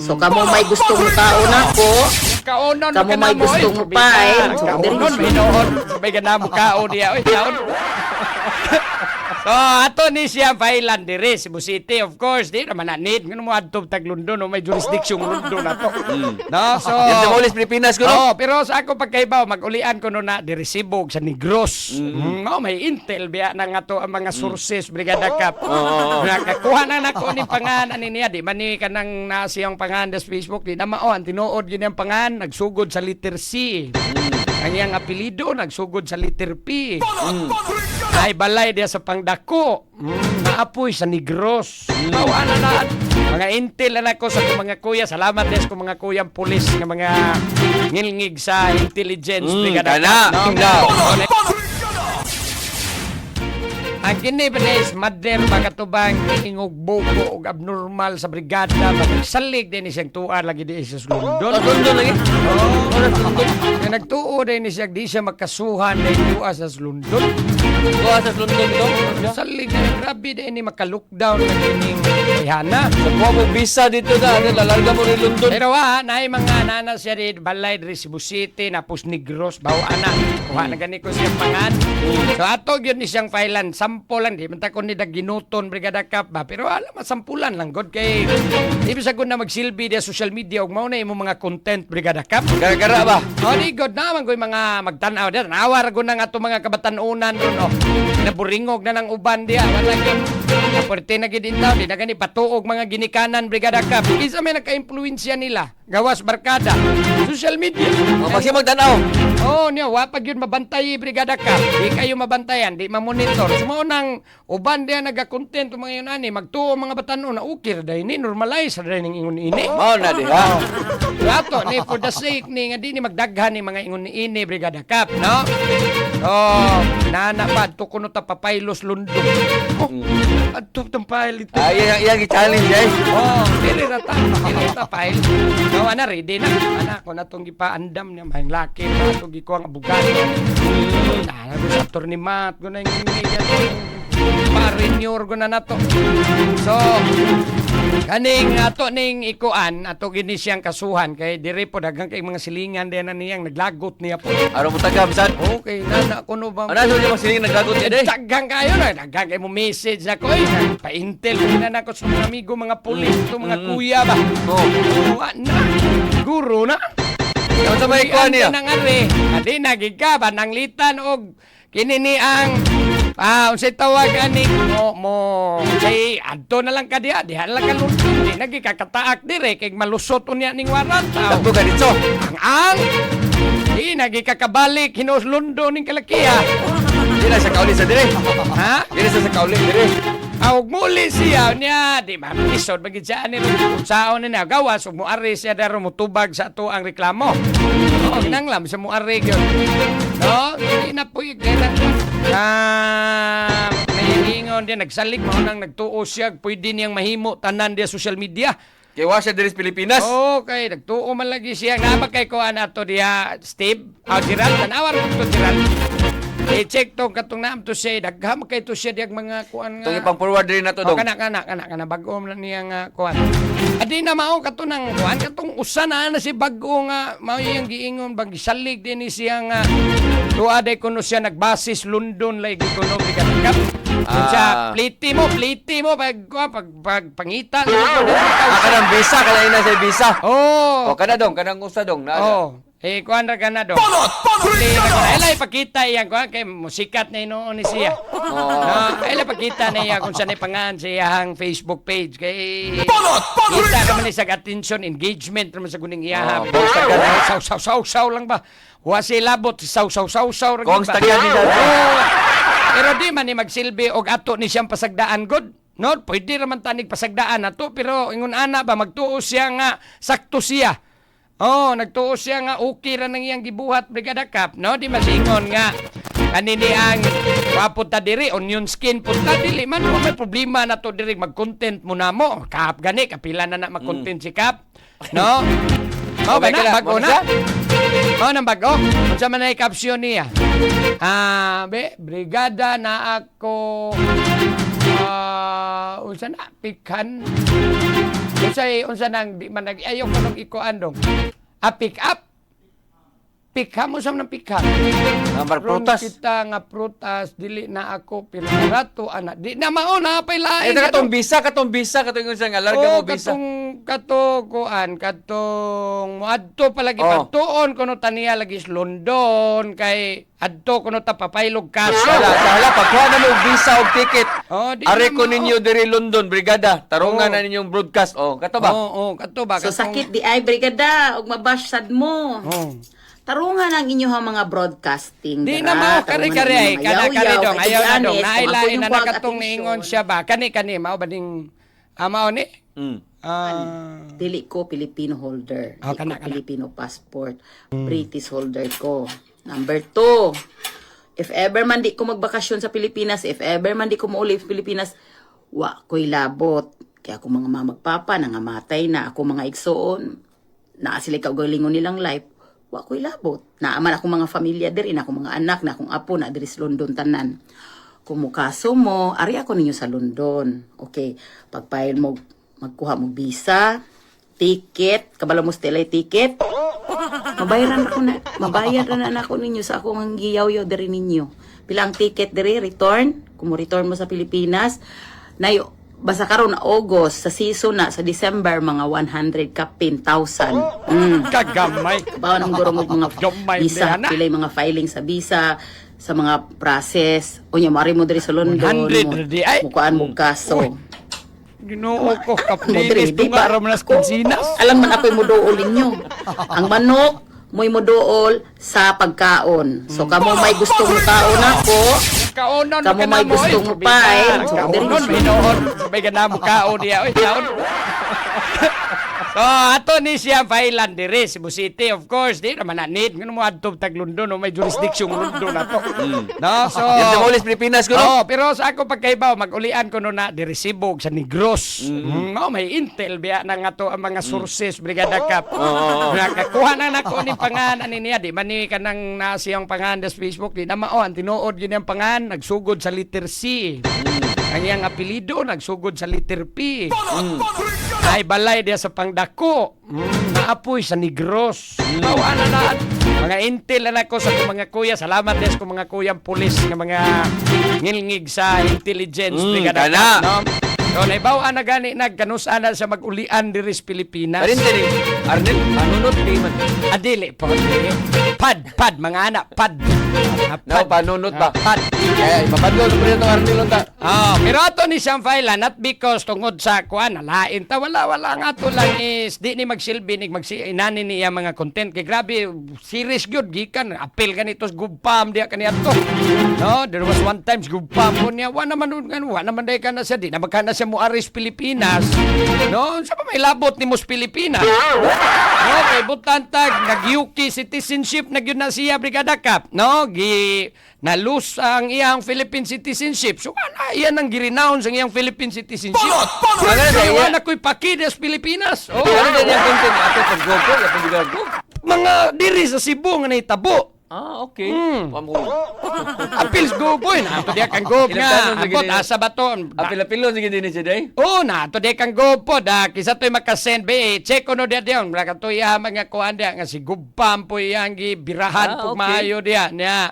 So kamo may gustong kaon ako. Kaunon Kamu may gustong pain. Kaunon may noon. Sabay ka na mo kaon niya. Oy, kaon. So, ato ni siya pailan dire, Cebu City, of course. Di naman na need. Ganun mo adto tag London, no? May jurisdiction London na to. No? So, Yan sa Maulis, Pilipinas ko, no? pero sa ako pagkaibaw, mag-ulian ko no na dire Sibog sa Negros. No, may intel biya na nga to ang mga sources, Brigada Cap. Nakakuha na nako ni pangan ani niya, di man ni kanang na siyang pangan sa Facebook, di na maon tinuod gyud ang pangan, nagsugod sa letter C. Ang iyang apelido nagsugod sa letter P. Ay balay dia sa pangdako. Naapoy sa Negros. Bawana na. Mga intel na ko sa mga kuya. Salamat des ko mga kuyang pulis nga mga ngilngig sa intelligence. Brigada Cap, no? Ang kini is madem pagkatubang ingog buko og abnormal sa brigada magsalig din siyang tuan lagi di sa London. London lagi? Kaya nagtuo din siya di siya makasuhan din tuwa sa London. Tuwa sa London ito? Salig din grabe din ni maka-lockdown na kining kayhana. Kuha mo visa dito na, lalarga mo rin London. Pero naay mga nana siya di balay di Cebu City napos Negros bawa ana. Kuha na gani ko siyang pangan. So ato gyud ni siyang filean sample lang di man ta ko ni ginuton Brigada Cap ba pero alam masampulan lang god kay ibig sa na magsilbi di social media ug mao na imo mga content Brigada Cap. Gara-gara ba? Oh, di god naman ko'y mga magtanaw diya. Nawar ko na nga itong mga kabatanunan ron, no. Naburingog na ng uban diya. Wala yun. Naperte na gid intaw. Di na gani patuog mga ginikanan, Brigada Cap. Isa may naka-influensya nila. Gawas barkada. Social media. O, pag siya magtanaw. Oh, niya, wapag yun mabantay, Brigada Cap. Di kayo mabantayan, di mamonitor. Sumo nang uban diya nag-content mga yun ani. Magtuo mga batanon na ukir dahil ni normalize na rin ingon ini. Mao na di ha. Ato ni for the sake ni nga di ni magdaghan ni mga ingon ni ini Brigada Cap, no? Oh, nanapad to kuno ta papaylos lundok. Oh, adto tong file ito. Ay, yang i-challenge ay. Oh, dili ra ta file. Gawa na ready na. Ana ko na tong gipaandam niya mahing laki na to gi ko ang abogado. Nah, sa attorney mat ko na yung pa-renew ko na nato. So, kaning ato ning ikuan ato gini siyang kasuhan kay diri po daghang kay mga silingan din na niyang naglagot niya po. Araw mo taga bisan. Okay, nana kuno ba? Ano sa mga siling naglagot niya day? Daghang kayo na daghang kay mo message na ko pa-intel na nako sa mga amigo mga pulis to mga kuya ba. Oh. Na. Guro na. Ano sa may ikuan niya? Nang ari, adi nagika ba nang litan og kini ni ang unsay tawag ani mo say adto na lang ka diha lang ka lundon di nagikakataak dire kay malusot unya ning warrant Takbo ka dito. ang di nagikakabalik hinos lundon ning kalakiya Dili sa kauli sa dire. ha Dili sa kauli dire. awag muli siya niya di mapisod bagid siya ani saon na gawas ug moari siya daro motubag sa ato ang reklamo kinanglam sa moari gyud no di na puy naingon din nagsalig mo nang nagtuo siya pwede niyang mahimo tanan dia social media. Kay wa siya diri sa Pilipinas. Okay, nagtuo man lagi siya na kay ko ato diha Steve Gerald tanawar ko Gerald. I-check to katong naam to siya dagham kay to siya diag mga kuan nga. Tong ipang forward diri nato dong. Kana bago man niya nga kuan. Adi na mao kato nang kuan katong usa na si bago nga mao yang giingon bang gisalig din ni siya nga tuaday kuno siya nagbasis London lay kuno gigatagap. Siya pliti mo pag pangita. Kanang visa kala ina sa visa. Oh. O kana dong, kanang usa dong na. Oh. Kuan ra kana do. Ay pakita iyang kuan kay musikat na inoon ni siya. Ay pakita na iya kung saan pangan sa iyang Facebook page kay kita naman ni sa attention engagement naman sa guning iya. Saw lang ba? Wa sila labot saw ra Kung ba? tagyan nila. Pero di man ni magsilbi og ato ni siyang pasagdaan god. No, pwede ra man tanig pasagdaan ato pero ingon ana ba magtuo siya nga sakto siya. Oh, nagtuo siya nga okay ra nang iyang gibuhat Brigada Cap, no? Di masingon nga kanini ang wapunta diri onion skin punta dili man may problema na to diri mag-content mo na mo. Cap gani kapila na mag-content si Cap, no? Oh, ba na bago na? Oh, nang bago. Unsa man ay caption niya? Brigada na ako unsa na pikan unsa nang di man ayaw ko nung ikuan dong. Pick up. Pikha mo sa nang pikha. Nambar Ron prutas. kita nga prutas dili na ako pirarato ana. Di na mao na pay lain. Ay, katong bisa, katong unsa nga larga mo bisa. Katong moadto palagi Oh. pagtuon kuno taniya lagi sa London kay adto kuno ta papaylog kaso. Sala, pagkuha na mo og visa og ticket. Oh, di Are na ko mao. ninyo diri London, brigada. Oh. Tarungan na ninyong broadcast. Kato ba? Kato ba? So sakit di ay brigada ug mabash sad mo. Oh. Tarungan ang inyong mga broadcasting. Di dara. na mao Tarungan kare-kare ang ay mga kana kare yaw-yaw. dong Kay ayaw to be na dong honest, kung ako nailain yung na kuwag nakatong atensyon, niingon siya ba kani mao bading mao ni Dili ko Filipino holder. Oh, Di kana. ko Filipino passport. British holder ko. Number 2, if ever man di ko magbakasyon sa Pilipinas, if ever man di ko mauli sa Pilipinas, wa ko'y labot. Kaya ako mga mamagpapa, nangamatay na. Ako mga igsoon, naa sila kaugalingon nilang life, wa ko'y labot. Naaman ako mga familia diri, na ako mga anak, na akong apo, na diri sa London tanan. Kung mukaso mo, ari ako ninyo sa London. Okay, pagpail mo, magkuha mo visa, ticket, kabalo mo stela ticket. Mabayaran na ako ninyo sa akong giyaw-yaw diri ninyo. Pilang ticket diri return, kung mo return mo sa Pilipinas, nayo basta karon na August sa season na sa December mga 100 ka 10,000. kagamay. Bawa nang guro mo mga Gamay visa, din, ana. pilay mga filing sa visa, sa mga process. Unya mari mo diri sa London. 100 di ay. Mukuan mo kaso. Ginoo ko Madrid, kaplinis di ba? tunga ra man nas kunsinas. Alam man ako'y muduol ninyo. Ang manok, mo'y muduol sa pagkaon. So, kamo may gustong mukaon ako. Kaonon Kamo may gustong upay. So, diri Kaonon mo may noon. Sabay ka na mo kaon diya. Oy, kaon. So, ato ni siya Thailand dire, Cebu City, of course. Di naman na need. Ngano mo adto tag London, no? May jurisdiction London na to. No, so... Yan sa ulis Pilipinas ko, no? pero sa ako pagkaibaw, mag-ulian ko no na di Resibog sa Negros. May intel biya na nga to ang mga sources, Brigada Cap. Nakakuha na nako ni pangan ani niya, di man ni kanang nasiyang pangan sa Facebook, di na mao ang tinuod yun yung pangan, nagsugod sa letter C. Ang iyang apelido, nagsugod sa letter P. Ay balay dia sa pangdako. Naapoy sa Negros. Bawa na mga intel na nako sa mga kuya. Salamat des ko mga kuyang pulis nga mga ngilngig sa intelligence. Brigada kana. Cap, no? So, naibawa na gani nagkanusaan na sa mag-ulian diri sa Pilipinas. Parin din, Arnel, panunod kay man. Adili po. Pad, mga anak, pad. No, panunod ba? Pad. Kaya, ipapadlo na rin itong Arnel unta. Pero ato ni siyang file, not because tungod sa kuan, nalain ta, wala nga to lang is, di ni magsilbi, inani niya mga content. Kaya grabe, serious good, gikan, apel ganitos, gubpam, diya kaniya to. No, there was one time, gubpam ko niya, wa naman day ka na siya, di na magkana siya mo aris Pilipinas. No, sa pa may labot ni Mus Pilipinas. No, kay butantag, nag-UK citizenship, nagyun na siya, Brigada Cap. No, nalus ang iyang Philippine citizenship. So, iyan ang girinounce ang iyang Philippine citizenship. Kaya na ko'y pakides Pilipinas. Oh, Ano din yung content ni Ato pag-gogo? Yung pag-gogo? mga diri sa Cebu nga naitabo. Okay. Apils go boy na. Ato diya kang go Ilang nga. taon na Ambot ganyan? asa ba to? Apil-apilo, sige din siya day. Oh, na ato diya kang go po. Kisa to'y makasend ba check ko no diya diya. Maka to iya mga kuhan diya. Nga si Gubpam po iyang gibirahan po okay. maayo diya. Niya.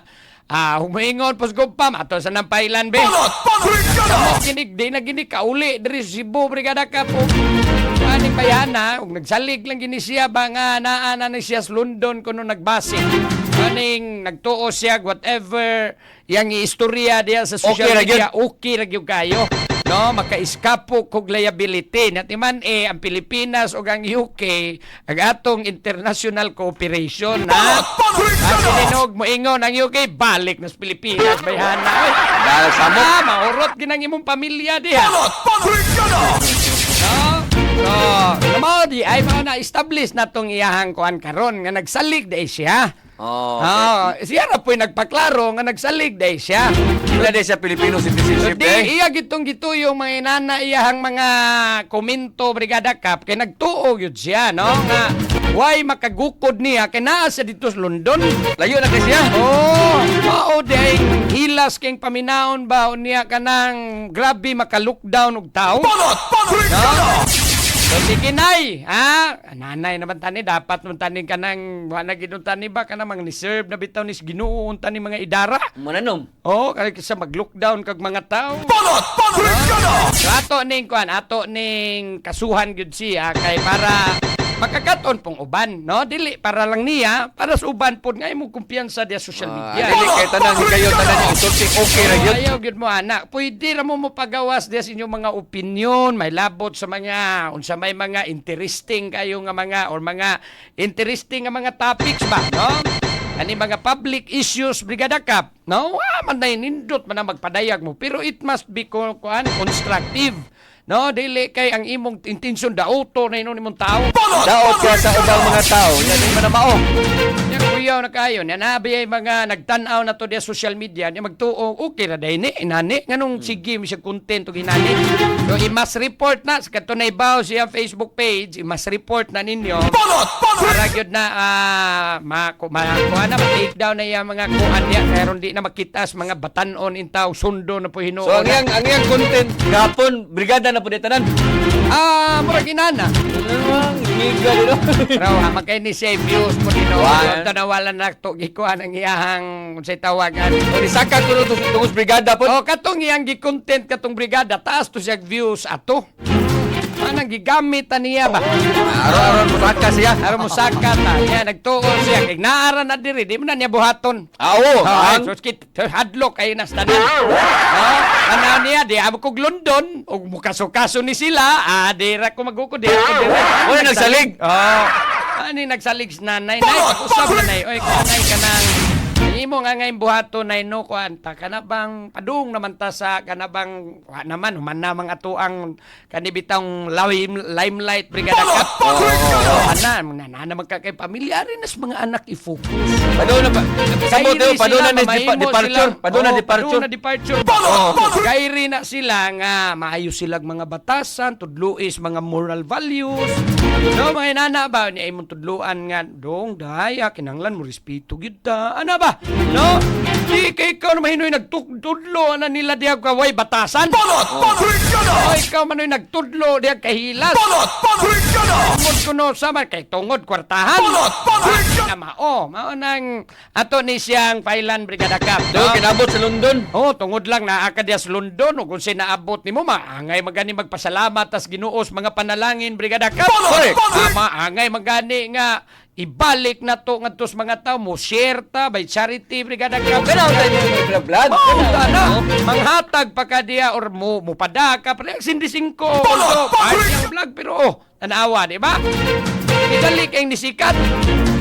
Humingon po si Gubpam. Ato sa nampailan be. Kinig di na gini kauli diri sa Cebu Brigada ka po. Aning bayana, ug nagsalig lang gini siya ba nga naa na siya sa London kuno nagbase. Aning nagtuo siya whatever yang istorya diya sa social Okay ra media, okay ra gyud kayo. No, maka-eskapo kog liability. Natiman ang Pilipinas ug ang UK ang atong international cooperation na. Sinog mo ingon ang UK balik na sa Pilipinas bayana. Dahil sa mo. Maurot ginang imong pamilya diha. No, di ay mga na-establish na tong iyahang kuan karon nga nagsalig dai siya. Siya na po'y nagpaklaro nga nagsalig dai siya. Sila din sa Filipino citizenship Di day. iya gitong gito yung mga inana iyahang mga komento Brigada Cap kay nagtuo gyud siya no nga why makagukod niya kay naa siya dito sa London. Layo na kasi siya. Mao ding hilas kay paminaon ba niya kanang grabe maka-lockdown og tao. So sige nay, ha? Nanay naman tani, dapat naman tani ka nang wala gidon tani ba ka na mga ni-serve na bitaw ni Ginoo tani mga idara. Mananom. Oh, kaya kisa mag-lockdown kag mga tao. So ato ning kuan, ato ning kasuhan gyud siya kay para makakaton pong uban, no? Dili para lang niya, para sa uban pod nga imong kumpiyansa dia social media. Dili kay tanan kayo tanan yung insulti okay ra gyud. Ayaw gyud mo anak. Pwede ra mo pagawas dia sa inyong mga opinion, may labot sa mga unsa may mga interesting kayo nga mga or mga interesting nga mga topics ba, no? Ani mga public issues Brigada Kap, no? Man na nindot man na magpadayag mo, pero it must be constructive. No, dili kay ang imong intensyon daoto na inon imong tao. Daot ka sa ubang mga tao. Yan yung manamao. Yan kuyaw na kayo. Yan nabi ay mga nagtanaw na to dia social media. Yan magtuong, okay ra day ni, inani. Nganong sige mo siya content o ginani. So, i-mass report na. Sa katunay baw siya Facebook page, i-mass report na ninyo. Para yun na, ma-take down na yung mga kuhan niya. Kaya di na makitas mga batanon intaw, sundo na po hinuon. So ang iyang content gapon brigada na po ditanan. Murag inana. Giga dito. Pero magkay ni siya views po dino. Wow. Tanawalan na to gikuan ang iyahang unsay tawagan. O nisaka ko tungos brigada po. O katong iyang gi-content katong brigada taas to siya views ato. Anang gigamit ta niya ba? Araw-araw musaka siya. Araw mo saka ta. Niya nagtuon siya kay naara na diri di mo na niya buhaton. Oo. Ay, so hadlok kayo na sa tanan. Ano niya, di ako kog London, o mukaso-kaso ni sila, di ra ko magukod, di ako dire. Wala nagsalig. Ani nagsalig si nanay, pag-usap na nay, oy, kanay ka nang, imo nga ngayon buhato na no kuanta kanabang padung naman ta sa kanabang naman human namang ato ang kanibitang limelight brigada kap. Ana naman ka kay pamilyari nas mga anak i-focus. Paduna pa. Sabot yo paduna ni departure. Paduna departure. Gairi na sila nga maayo silang mga batasan, tudluis mga moral values. No mga inana ba ni imong tudluan nga dong daya kinanglan mo respeto gyud ta. Ana ba? No? Di kay ikaw na mahinoy nagtudlo na nila diya kaway batasan. O ikaw manoy nagtudlo diya kahilas. Tungod kuno sama kay tungod kwartahan. Mao nang ato ni siyang Pailan Brigada Kap. Do kinabot sa London. Tungod lang naa ka diya sa London o kung sinaabot nimo maangay magani magpasalamat tas Ginuos mga panalangin Brigada Kap. Maangay magani nga ibalik na to ngadto sa mga tao mo share ta by charity Brigada Kap. Kanaw tayo yung vlog. Manghatag pa ka diya or mo padaka pero sindi 5 party ang vlog pero tanawa di ba? Idali kay nisikat.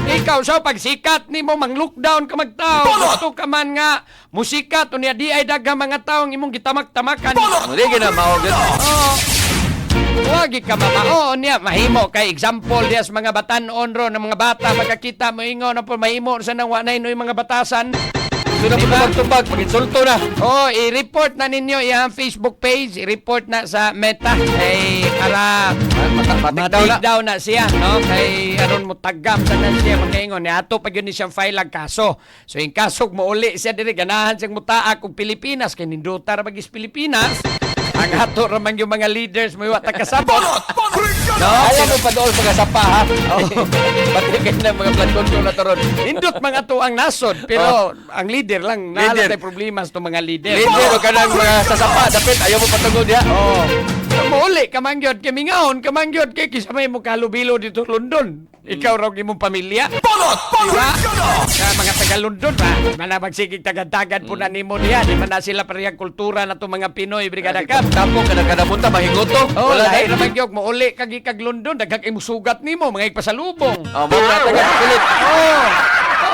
Ikaw sa pagsikat nimo mang-lockdown ka magtao. Gusto ka man nga musikat unya di ay daghang mga taong imong gitamak-tamakan. Mali gina mao gyud. Wagi ka mamao niya mahimo kay example diya sa mga batanon ro ng mga bata magkakita mo ingon na po mahimo sa nang wanay no mga batasan. Sino po magtubag pag-insulto na. I-report na ninyo iyang Facebook page, i-report na sa Meta kay para matik daw na siya, no? Kay aron mo tagam sa nan siya magaingon ni ato pag yun ni siyang file ang kaso. So yung kaso mo uli siya diri ganahan siyang mutaak og Pilipinas kay ninduta ra magis Pilipinas. Ang ato raman yung mga leaders mo iwa kasabot. No, ayaw mo pa doon pag-asapa ha. Pati kayo na mga blood control na taron. Indot mga to ang nasod pero ang leader lang naala tay problema sa mga leader. Leader o kanang mga sasapa dapit ayaw mo patungod diha. Mauli kamangyod kay mingaon kamangyod kay kisamay mo kalubilo dito London. Ikaw raw imong pamilya. Diba? Sa mga taga London ba? Mana magsigig tagad-tagad po na nimo diha. Di man na sila parehang kultura na to mga Pinoy Brigada Kap. Tapo kada punta mahingoto. Wala dahil naman gyud mo uli kag London daghang imusugat nimo mga ippasalubong. Mga taga kulit.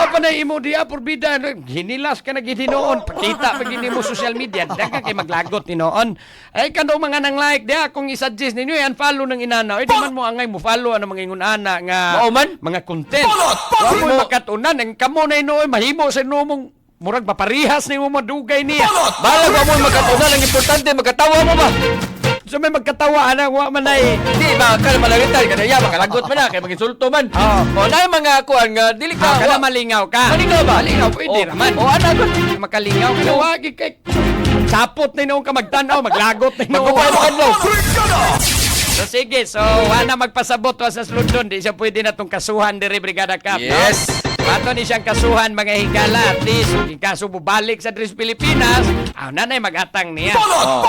Pa na imo diya porbida hinilas ka na gihinoon pakita pag mo social media daghang kay maglagot ni noon ay kano mga nang like diya kung i-suggest ninyo yan follow ng inana di man mo angay mo follow ano mga ingunana nga mga content wa mo makatunan ang kamo na inoy mahimo sa numong murag maparihas ni mo madugay niya balag wa mo makatunan ang importante magkatawa mo ba. So may magkatawa na wa man ay di ba ka malagitan kada ya makalagot man na kay maginsulto man. Na mga kuan nga dili ka kana malingaw ka. Malingaw ba? Malingaw pwede raman. Ana gud makalingaw ka wagi kay sapot ni noong ka magtanaw maglagot ni noong. Magupay mo kadlaw. So sige, so wala magpasabot wa sa London, di siya pwede na tong kasuhan diri Brigada Cap, Yes. no? Ato ni siyang kasuhan mga higala, at least, kung kaso bubalik sa Dres Pilipinas, nanay mag-atang niya. Oh.